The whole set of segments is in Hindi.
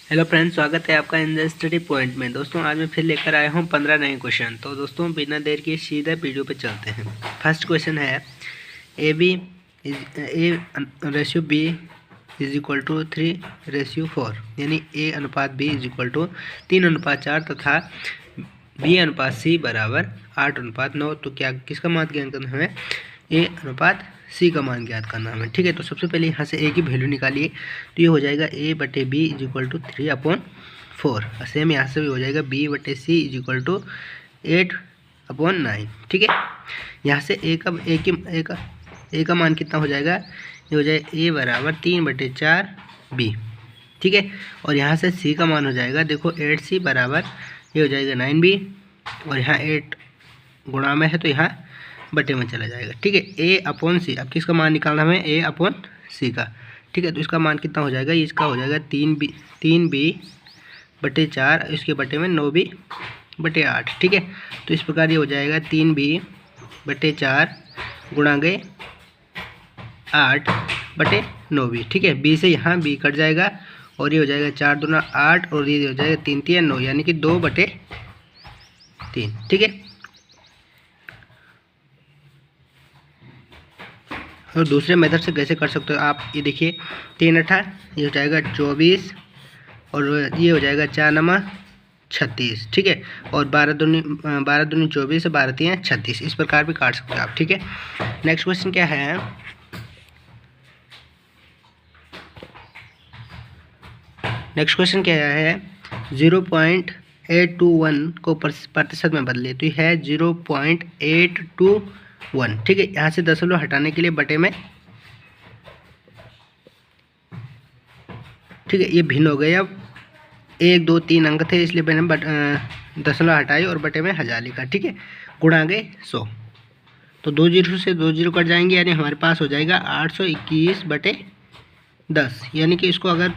हेलो फ्रेंड्स, स्वागत है आपका इन द स्टडी पॉइंट में। दोस्तों आज मैं फिर लेकर आया हूँ 15 नए क्वेश्चन। तो दोस्तों बिना देर के सीधा वीडियो पे चलते हैं। फर्स्ट क्वेश्चन है A/B इज इक्वल टू 3/4, यानी A/B इज इक्वल टू 3/4 तथा B/C बराबर 8/9। तो क्या किसका मान ज्ञात करना हमें? A/C का मान ज्ञात करना हमें। ठीक है, तो सबसे पहले यहाँ से A की वैल्यू निकालिए। तो ये हो जाएगा A/B is equal to 3/4। Same यहाँ से भी हो जाएगा B/C इज इक्वल टू 8/9। ठीक है, यहाँ से A का मान कितना हो जाएगा? ये हो जाएगा A बराबर 3/4 B। ठीक है, और यहाँ से C का मान हो जाएगा, देखो 8C बराबर ये हो जाएगा 9B, और यहाँ 8 गुणा में है तो यहाँ बटे में चला जाएगा। ठीक है, A/C। अब किसका मान निकालना हमें? A/C का। ठीक है, तो इसका मान कितना हो जाएगा? इसका हो जाएगा 3B/4, इसके बटे में 9B/8। ठीक है, तो इस प्रकार ये हो जाएगा 3B/4 गुणा गए 8/9B। ठीक है, B से यहाँ B कट जाएगा और ये हो जाएगा 4 दूना 8 और ये हो जाएगा 3 3 9, यानी कि 2/3। ठीक है, और दूसरे मेथड से कैसे कर सकते हो आप? ये देखिए 3/8 ये हो जाएगा 24 और ये हो जाएगा 4 36। ठीक है, और 12 दूनी 24 और 12 3 36। इस प्रकार भी काट सकते हो आप। ठीक है, नेक्स्ट क्वेश्चन क्या है? नेक्स्ट क्वेश्चन क्या है? 0.821 को प्रतिशत में बदले। तो ये है 0.821। ठीक है, यहाँ से दशमलव हटाने के लिए बटे में, ठीक है, ये भिन्न हो गए। अब 1 2 3 अंक थे, इसलिए मैंने दशमलव हटाई और बटे में 1000 लिखा। ठीक है, गुणा गए 100, तो 2 जीरो से 2 जीरो कट जाएंगे, यानी हमारे पास हो जाएगा 821/10। यानी कि इसको अगर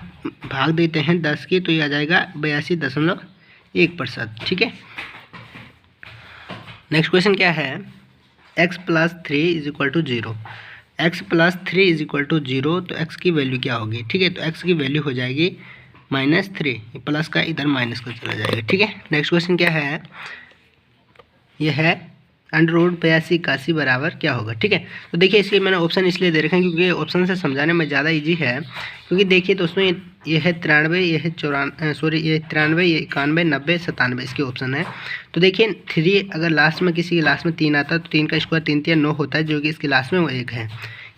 भाग देते हैं 10 की तो ये आ जाएगा 82.1%। ठीक है, नेक्स्ट क्वेश्चन क्या है? x + 3 is equal to 0। x + 3 is equal to 0, तो x की वैल्यू क्या होगी? ठीक है, तो x की वैल्यू हो जाएगी -3। प्लस का इधर माइनस का चला जाएगा। ठीक है, नेक्स्ट क्वेश्चन क्या है? यह है √82 बराबर क्या होगा? ठीक है, तो देखिए इसके मैंने ऑप्शन इसलिए दे रखे हैं क्योंकि ऑप्शन से समझाने में ज़्यादा इजी है। क्योंकि देखिए दोस्तों ये है 93, ये है 94, ये 93, ये 91, 90, 97 इसके ऑप्शन है। तो देखिए 3 अगर लास्ट में किसी के लास्ट में 3 आता है तो 3 का स्क्वायर 3 3 9 होता है, जो कि इसके लास्ट में वो 1 है।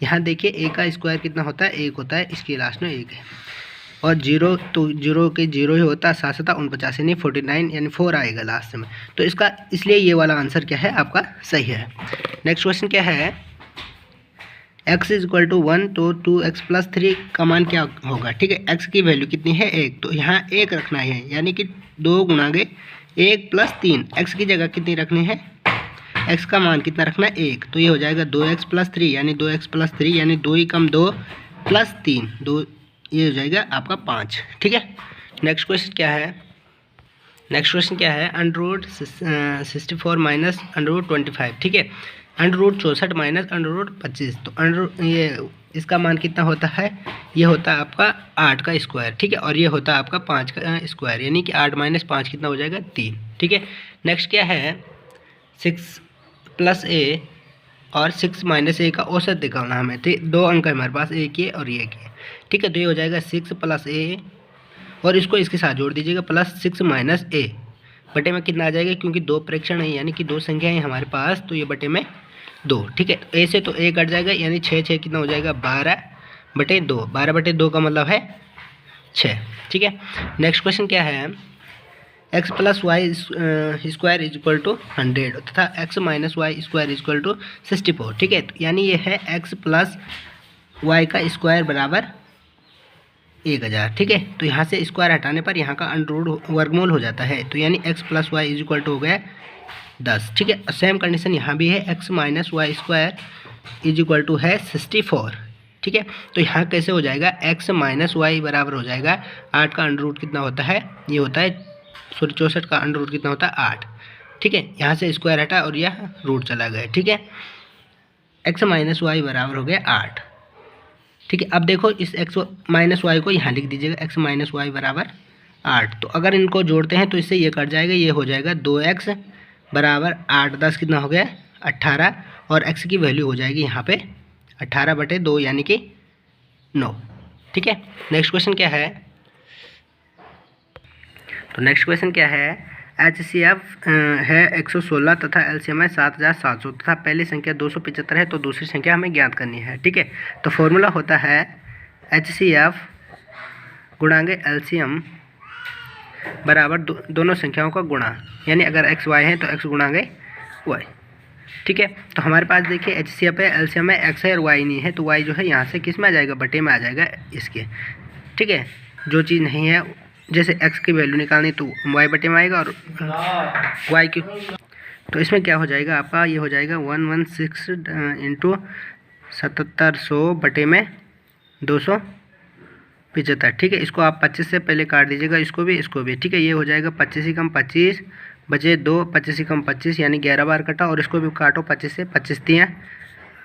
यहाँ देखिए A का स्क्वायर कितना होता है? 1 होता है, इसके लास्ट में 1 है। और 0 तो 0 के 0 ही होता है, 7 49, यानी 49, यानी 4 आएगा लास्ट में। तो इसका इसलिए ये वाला आंसर क्या है आपका? सही है। नेक्स्ट क्वेश्चन क्या है? x इज इक्वल टू 1, तो 2x + 3 का मान क्या होगा? ठीक है, x की वैल्यू कितनी है? 1, तो यहाँ 1 रखना है, यानी कि 2 गुणा गए 1 + 3। x की जगह कितनी रखनी है? x का मान कितना रखना है? 1, तो ये हो जाएगा 2x + 3, यानी 2x + 3, यानी 2 × 2 + 3, 2, ये हो जाएगा आपका 5। ठीक है, नेक्स्ट क्वेश्चन क्या है? नेक्स्ट क्वेश्चन क्या है? √64 माइनस √25। ठीक है, √64 माइनस √25, तो ये इसका मान कितना होता है? ये होता है आपका 8 का स्क्वायर। ठीक है, और ये होता है आपका 5 का स्क्वायर, यानी कि 8 - 5 कितना हो जाएगा? 3। ठीक है, नेक्स्ट क्या है? 6 + a और 6 - a का औसत निकालना हमें। तो 2 अंक है हमारे पास, एक ये और ये। ठीक है, तो ये हो जाएगा 6 + a, और इसको इसके साथ जोड़ दीजिएगा, +6 - a बटे में कितना आ जाएगा? क्योंकि 2 प्रेक्षण है, यानी कि 2 संख्याएं हैं हमारे पास, तो ये बटे में 2। ठीक है, तो a से तो a कट जाएगा, यानी 6 6 कितना हो जाएगा? 12/2। 12/2 का मतलब है 6। ठीक है, नेक्स्ट क्वेश्चन क्या है? x + y square is equal to 100 तथा x - y square is equal to 64। ठीक है, तो यानी ये है x + y का स्क्वायर बराबर 1000। ठीक है, तो यहाँ से स्क्वायर हटाने पर यहाँ का वर्गमूल हो जाता है, तो यानी x + y is equal to हो गया 10। ठीक है, सेम कंडीशन यहाँ भी है, x - y square is equal to है 64। ठीक है, तो यहाँ कैसे हो जाएगा? x - y बराबर हो जाएगा 8 का √ कितना होता है? ये होता है 64 का √ कितना होता है? 8। ठीक है, यहाँ से स्क्वायर हटा और यह रूट चला गया। ठीक है, x - y बराबर हो गया 8। ठीक है, अब देखो इस x - y को यहाँ लिख दीजिएगा, x - y बराबर 8। तो अगर इनको जोड़ते हैं तो इससे ये कट जाएगा, ये हो जाएगा 2x बराबर 8, 10 कितना हो गया 18, और x की वैल्यू हो जाएगी यहाँ पे 18/2 यानी कि 9। ठीक है, नेक्स्ट क्वेश्चन क्या है? तो नेक्स्ट क्वेश्चन क्या है? HCF है 116 तथा LCM है 7700 तथा पहली संख्या 275 है, तो दूसरी संख्या हमें ज्ञात करनी है। ठीक है, तो फॉर्मूला होता है HCF गुणांगे LCM बराबर दोनों संख्याओं का गुणा, यानी अगर x y है तो x गुणांगे y। ठीक है, तो हमारे पास देखिए HCF है, LCM है, x है और y नहीं है, तो y जो है यहाँ से किस में आ जाएगा, बटे में आ जाएगा इसके। ठीक है, जो चीज़ नहीं है, जैसे x की वैल्यू निकालनी तो y बटे में आएगा, और y की, तो इसमें क्या हो जाएगा आपका, ये हो जाएगा 116 इंटू 7700 बटे में 275। ठीक है, इसको आप 25 से पहले काट दीजिएगा, इसको भी। ठीक है, ये हो जाएगा 25 ही कम 25 बचे 2, 25 ही कम 25 यानी 11 बार कटा, और इसको भी काटो 25 से, 25 दिया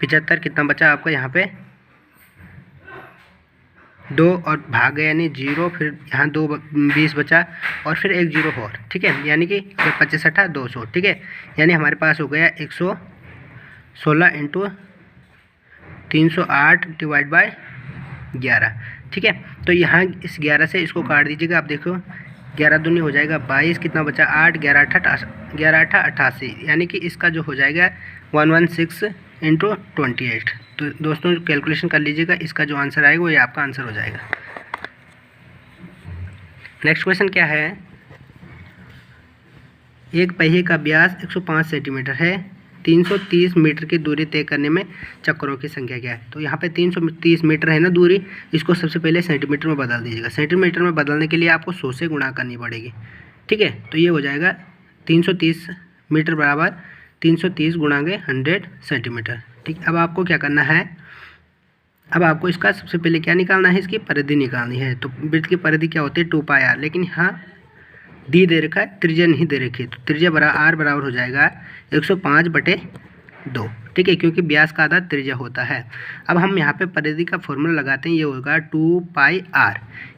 75, कितना बचा आपका यहाँ पे 2 और भाग गया यानी 0, फिर यहाँ 2 20 बचा और फिर एक 0 और। ठीक है, यानी कि 25 8 200। ठीक है, यानी हमारे पास हो गया 116 इंटू 308 डिवाइड बाय 11। ठीक है, तो यहाँ इस 11 से इसको काट दीजिएगा, आप देखो 11 दूनी हो जाएगा 22, कितना बचा 8, 11 8 88, यानी कि इसका जो हो जाएगा 116 इंटू 28। तो दोस्तों कैलकुलेशन कर लीजिएगा, इसका जो आंसर आएगा वो ये आपका आंसर हो जाएगा। नेक्स्ट क्वेश्चन क्या है? एक पहिए का व्यास 105 सेंटीमीटर है, 330 मीटर की दूरी तय करने में चक्करों की संख्या क्या है? तो यहाँ पे 330 मीटर है ना दूरी, इसको सबसे पहले सेंटीमीटर में बदल दीजिएगा। सेंटीमीटर में बदलने के लिए आपको 100 से गुणा करनी पड़ेगी। ठीक है, तो ये हो जाएगा 330 मीटर बराबर 330 गुणांगे 100 सेंटीमीटर। ठीक, अब आपको क्या करना है, अब आपको इसका सबसे पहले क्या निकालना है, इसकी परिधि निकालनी है। तो वृत्त की परिधि क्या होती है 2πr, लेकिन यहाँ डी दे रखा है, त्रिज्या नहीं दे रखी, तो त्रिज्या आर बराबर हो जाएगा 105/2। ठीक है, क्योंकि व्यास का आधा त्रिज्या होता है। अब हम यहाँ पे परिधि का फॉर्मूला लगाते हैं, ये होगा 2πr,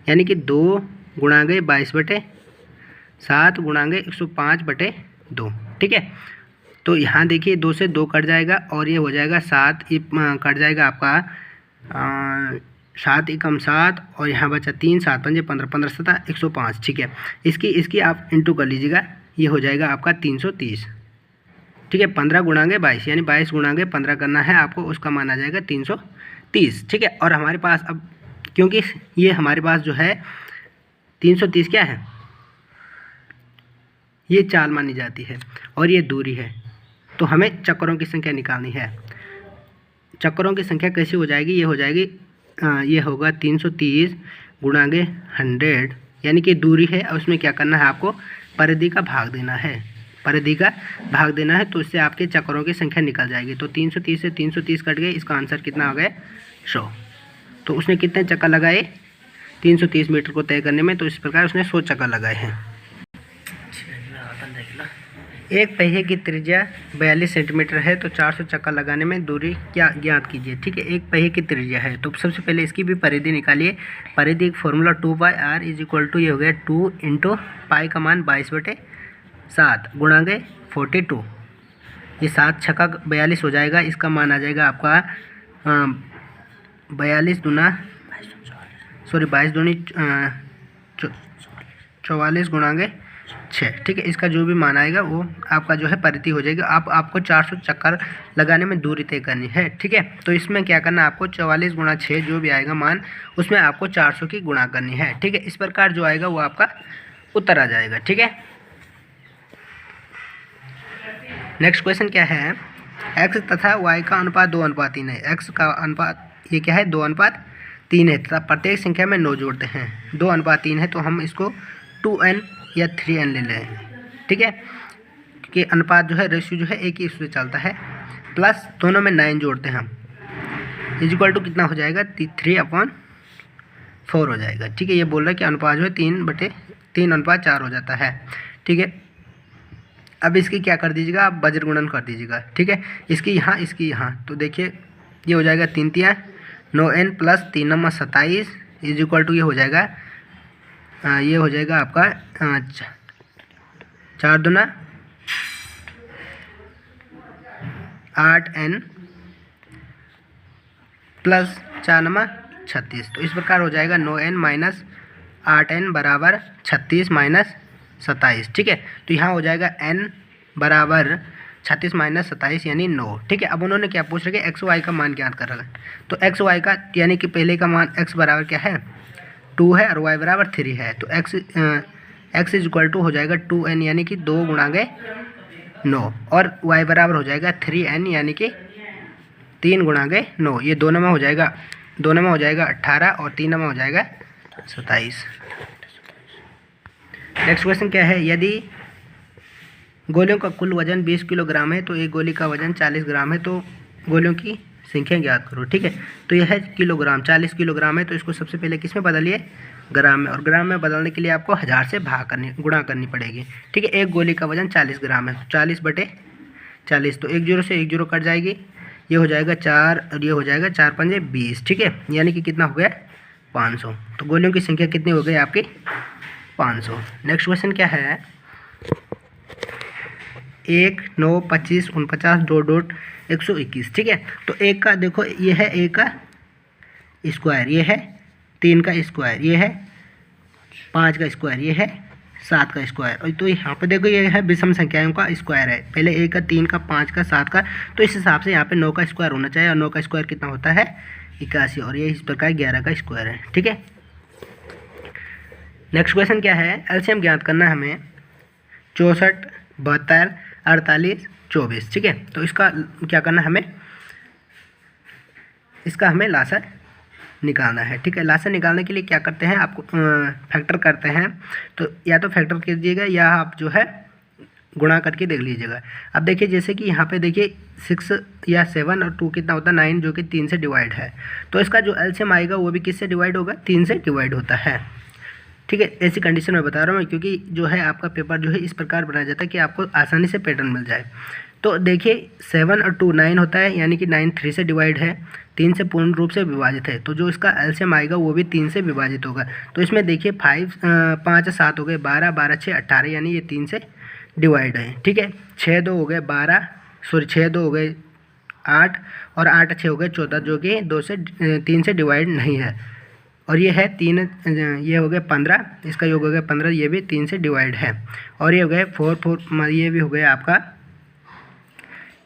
यानी कि 2 गुणांगे 22/7 गुणांगे 105/2। ठीक है, तो यहाँ देखिए 2 से 2 कट जाएगा और ये हो जाएगा 7, ये कट जाएगा आपका 7 एकम 7 और यहाँ बचा 3, 7 पंजे 15, 15 7 105। ठीक है, इसकी आप इंटू कर लीजिएगा, ये हो जाएगा आपका 330। ठीक है, 15 गुणांगे 22 यानी 22 गुणांगे 15 करना है आपको, उसका मान आ जाएगा 330। ठीक है, और हमारे पास अब क्योंकि ये हमारे पास जो है 330 क्या है, ये चाल मानी जाती है और ये दूरी है, तो हमें चक्करों की संख्या निकालनी है। चक्करों की संख्या कैसी हो जाएगी, ये हो जाएगी ये होगा 330 गुणांगे 100, यानी कि दूरी है और उसमें क्या करना है आपको, परिधि का भाग देना है। परिधि का भाग देना है, तो इससे आपके चक्करों की संख्या निकल जाएगी। तो 330 से 330 कट गए, इसका आंसर कितना हो गया 100। तो उसने कितने चक्कर लगाए 330 मीटर को तय करने में, तो इस प्रकार उसने 100 चक्कर लगाए हैं। एक पहिए की त्रिज्या 42 सेंटीमीटर है, तो 400 चक्कर लगाने में दूरी क्या ज्ञात कीजिए। ठीक है, एक पहिए की त्रिज्या है, तो सबसे पहले इसकी भी परिधि निकालिए। परिधि का formula 2πr is equal to, ये हो गया 2 इंटू पाई का मान 22/7 गुणांगे 42। ये 7 छक्का 42 हो जाएगा, इसका मान आ जाएगा आपका 22 दूनी 44 गुणांगे 6। ठीक है, इसका जो भी मान आएगा वो आपका जो है परिधि हो जाएगी। आपको 400 चक्कर लगाने में दूरी तय करनी है। ठीक है, तो इसमें क्या करना है आपको 44 गुणा 6 जो भी आएगा मान, उसमें आपको 400 की गुणा करनी है। ठीक है, इस प्रकार जो आएगा वो आपका उत्तर आ जाएगा। ठीक है, नेक्स्ट क्वेश्चन क्या है, x तथा y का अनुपात 2:3 है। x का अनुपात ये क्या है 2:3 है, तथा प्रत्येक संख्या में 9 जोड़ते हैं। 2:3 है, तो हम इसको 2n या 3n ले लें। ठीक है, कि अनुपात जो है रेशियो जो है एक ही उससे चलता है, प्लस दोनों में 9 जोड़ते हैं हम, इज इक्वल टू कितना हो जाएगा 3/4 हो जाएगा। ठीक है, ये बोल रहा है कि अनुपात जो है 3:4 हो जाता है। ठीक है, अब इसकी क्या कर दीजिएगा, आप वज्र गुणन कर दीजिएगा। ठीक है, इसकी यहाँ, तो देखिए ये हो जाएगा 3 × 9n plus 3 × 27 is equal to, ये हो जाएगा ये हो जाएगा आपका 4 दूना 8n प्लस 4 नमा 36। तो इस प्रकार हो जाएगा 9n माइनस 8n बराबर 36 माइनस 27। ठीक है, तो यहाँ हो जाएगा n बराबर 36 माइनस 27 यानी 9। ठीक है, अब उन्होंने क्या पूछ रखे एक्स वाई का मान ज्ञात कर रखा है। तो एक्स वाई का यानी कि पहले का मान x बराबर क्या है 2 है और y बराबर 3 है। तो x इज इक्वल टू हो जाएगा 2n यानी कि 2 गुणा गए 9 और y बराबर हो जाएगा 3n यानी कि 3 गुणा गए 9। ये 2 नमा हो जाएगा 18 और 3 नमा हो जाएगा 27। नेक्स्ट क्वेश्चन क्या है, यदि गोलियों का कुल वजन 20 किलोग्राम है तो एक गोली का वजन 40 ग्राम है, तो गोलियों की संख्या ज्ञात करो। ठीक है, तो यह है किलोग्राम, 40 किलोग्राम है तो इसको सबसे पहले किस में बदलिए ग्राम में, और ग्राम में बदलने के लिए आपको 1000 से गुणा करनी पड़ेगी। ठीक है, एक गोली का वजन 40 ग्राम है, 40/40, तो 1 0 से 1 0 कट जाएगी, ये हो जाएगा 4 और ये हो जाएगा 4 5 20। ठीक है, यानी कि कितना हो गया 500। तो गोलियों की संख्या कितनी हो गई आपकी 500। नेक्स्ट क्वेश्चन क्या है, 1 9 25 49 डॉट 121। ठीक है, तो एक का देखो ये है एक का स्क्वायर, ये है 3 का स्क्वायर, ये है 5 का स्क्वायर, ये है 7 का स्क्वायर, और तो यहाँ पे देखो ये है विषम संख्याओं का स्क्वायर है, पहले 1 का 3 का 5 का 7 का, तो इस हिसाब से यहाँ पे 9 का स्क्वायर होना चाहिए, और 9 का स्क्वायर कितना होता है 81, और ये इस प्रकार 11 का स्क्वायर है। ठीक है, नेक्स्ट क्वेश्चन क्या है, एलसीएम ज्ञात करना है हमें 64 72 48 24। ठीक है, तो इसका क्या करना है हमें, इसका हमें लासा निकालना है। ठीक है, लासा निकालने के लिए क्या करते हैं, आपको फैक्टर करते हैं, तो या तो फैक्टर कीजिएगा या आप जो है गुणा करके देख लीजिएगा। अब देखिए जैसे कि यहाँ पे देखिए 6 या 7 और 2 कितना होता है 9, जो कि 3 से डिवाइड है, तो इसका जो एलसीएम आएगा वो भी किससे डिवाइड होगा 3 से डिवाइड होता है। ठीक है, ऐसी कंडीशन में बता रहा हूँ मैं, क्योंकि जो है आपका पेपर जो है इस प्रकार बनाया जाता है कि आपको आसानी से पैटर्न मिल जाए। तो देखिए 7 और 2 9 होता है, यानी कि 9 3 से डिवाइड है, 3 से पूर्ण रूप से विभाजित है, तो जो इसका एलसीएम आएगा वो भी 3 से विभाजित होगा। तो इसमें देखिए 5 7 हो गए 12 12 6 18, यानी ये 3 से डिवाइड है। ठीक है, 6 2 हो गए 12, सॉरी 6 2 हो गए 8 और 8 6 हो गए 14, जो कि 3 से डिवाइड नहीं है, और ये है 3, ये हो गए 15, इसका योग हो गया 15, ये भी 3 से डिवाइड है, और ये हो गए 4 4, ये भी हो गया आपका,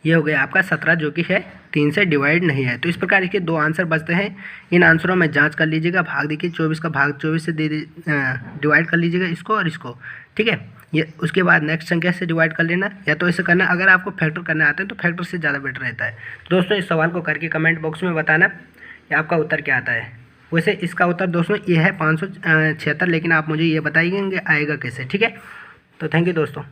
ये हो गया आपका 17, जो कि है 3 से डिवाइड नहीं है। तो इस प्रकार इसके 2 आंसर बचते हैं, इन आंसरों में जांच कर लीजिएगा। भाग देखिए 24 का भाग 24 से डिवाइड कर लीजिएगा इसको और इसको। ठीक है, ये उसके बाद नेक्स्ट संख्या से डिवाइड कर लेना, या तो ऐसे करना, अगर आपको फैक्टर करने आते हैं तो फैक्टर से ज़्यादा बेटर रहता है। तो दोस्तों इस सवाल को करके कमेंट बॉक्स में बताना कि आपका उत्तर क्या आता है। वैसे इसका उत्तर दोस्तों ये है 576, लेकिन आप मुझे ये बताइए आएगा कैसे। ठीक है, तो थैंक यू दोस्तों।